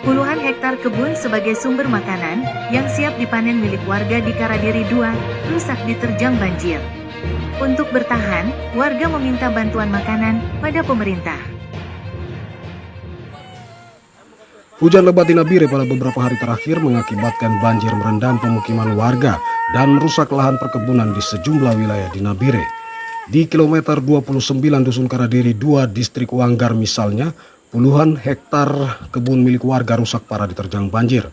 Puluhan hektar kebun sebagai sumber makanan yang siap dipanen milik warga di Karadiri 2 rusak diterjang banjir. Untuk bertahan, warga meminta bantuan makanan pada pemerintah. Hujan lebat di Nabire pada beberapa hari terakhir mengakibatkan banjir merendam pemukiman warga dan merusak lahan perkebunan di sejumlah wilayah di Nabire. Di kilometer 29 Dusun Karadiri 2 Distrik Wanggar misalnya, puluhan hektar kebun milik warga rusak parah diterjang banjir.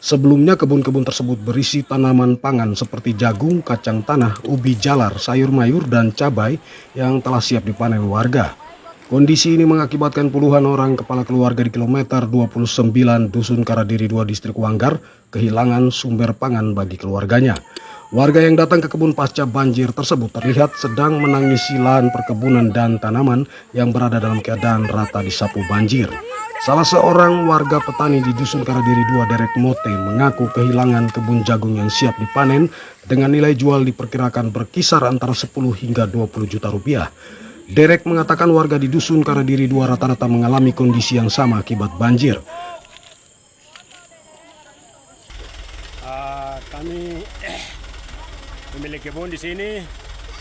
Sebelumnya kebun-kebun tersebut berisi tanaman pangan seperti jagung, kacang tanah, ubi jalar, sayur mayur, dan cabai yang telah siap dipanen warga. Kondisi ini mengakibatkan puluhan orang kepala keluarga di kilometer 29 Dusun Karadiri 2 Distrik Wanggar kehilangan sumber pangan bagi keluarganya. Warga yang datang ke kebun pasca banjir tersebut terlihat sedang menangisi lahan perkebunan dan tanaman yang berada dalam keadaan rata disapu banjir. Salah seorang warga petani di Dusun Karadiri 2 Derek Mote mengaku kehilangan kebun jagung yang siap dipanen dengan nilai jual diperkirakan berkisar antara 10 hingga 20 juta rupiah. Derek mengatakan warga di Dusun Karadiri 2 rata-rata mengalami kondisi yang sama akibat banjir. Kami memiliki kebun di sini,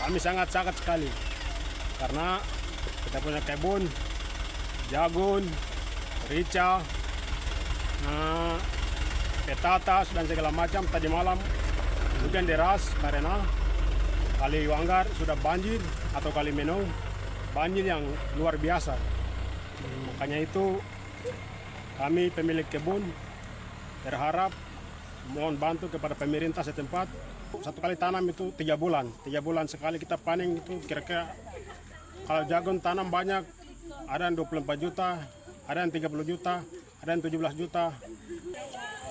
kami sangat sekali karena kita punya kebun jagung, rica, petatas dan segala macam. Tadi malam hujan deras karena Kali Wanggar sudah banjir atau Kali Menong banjir yang luar biasa. Makanya itu kami pemilik kebun berharap mohon bantu kepada pemerintah setempat. Satu kali tanam itu 3 bulan. 3 bulan sekali kita panen itu kira-kira kalau jagung tanam banyak ada yang 24 juta, ada yang 30 juta, ada yang 17 juta.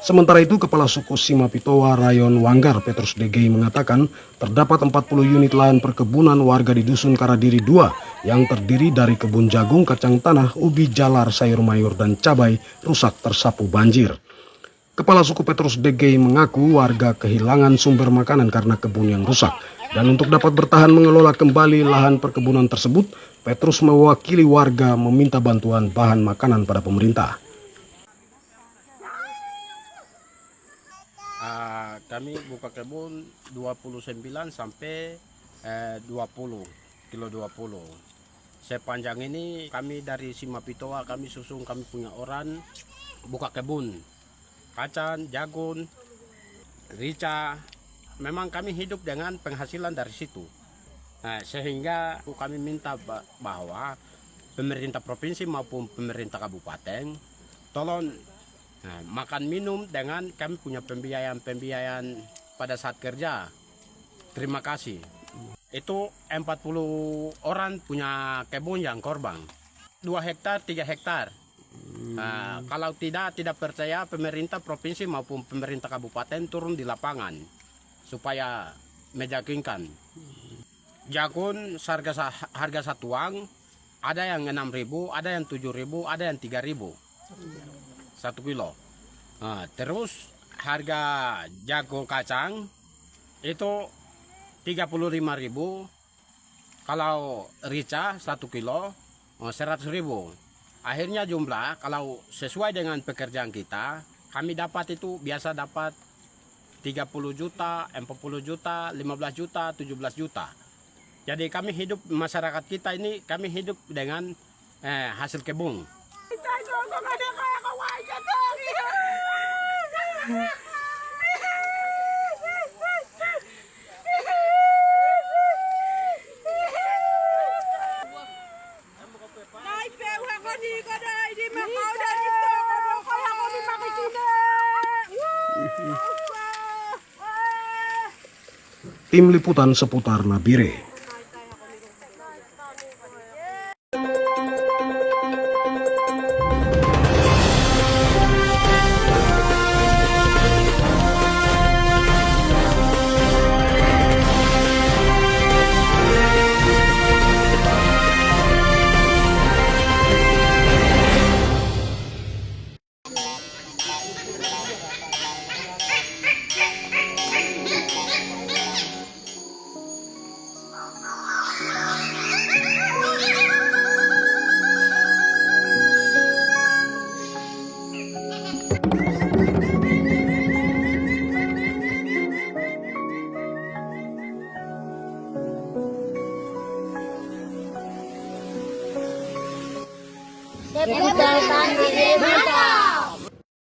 Sementara itu, Kepala Suku Simapitowa Rayon Wanggar Petrus Degei mengatakan terdapat 40 unit lahan perkebunan warga di Dusun Karadiri 2 yang terdiri dari kebun jagung, kacang tanah, ubi jalar, sayur mayur, dan cabai rusak tersapu banjir. Kepala Suku Petrus Degei mengaku warga kehilangan sumber makanan karena kebun yang rusak. Dan untuk dapat bertahan mengelola kembali lahan perkebunan tersebut, Petrus mewakili warga meminta bantuan bahan makanan pada pemerintah. Kami buka kebun 29 sampai 20 kilo 20. Sepanjang ini kami dari Simapitowa kami susung, kami punya orang buka kebun kacang, jagung, rica. Memang kami hidup dengan penghasilan dari situ. Sehingga kami minta bahwa pemerintah provinsi maupun pemerintah kabupaten tolong makan minum dengan kami punya pembiayaan pada saat kerja. Terima kasih. Itu 40 orang punya kebun yang korban. 2 hektar, 3 hektar. Kalau tidak percaya pemerintah provinsi maupun pemerintah kabupaten turun di lapangan supaya meyakinkan. Jagung harga satuan ada yang 6.000, ada yang 7.000, ada yang 3.000. 1 kilo. Terus harga jagung kacang itu 35.000. Kalau rica 1 kilo 100.000. Akhirnya jumlah kalau sesuai dengan pekerjaan kita, kami dapat itu biasa dapat 30 juta, 40 juta, 15 juta, 17 juta. Jadi kami hidup, masyarakat kita ini kami hidup dengan hasil kebun. Tim Liputan seputar Nabire. Deputai Tanah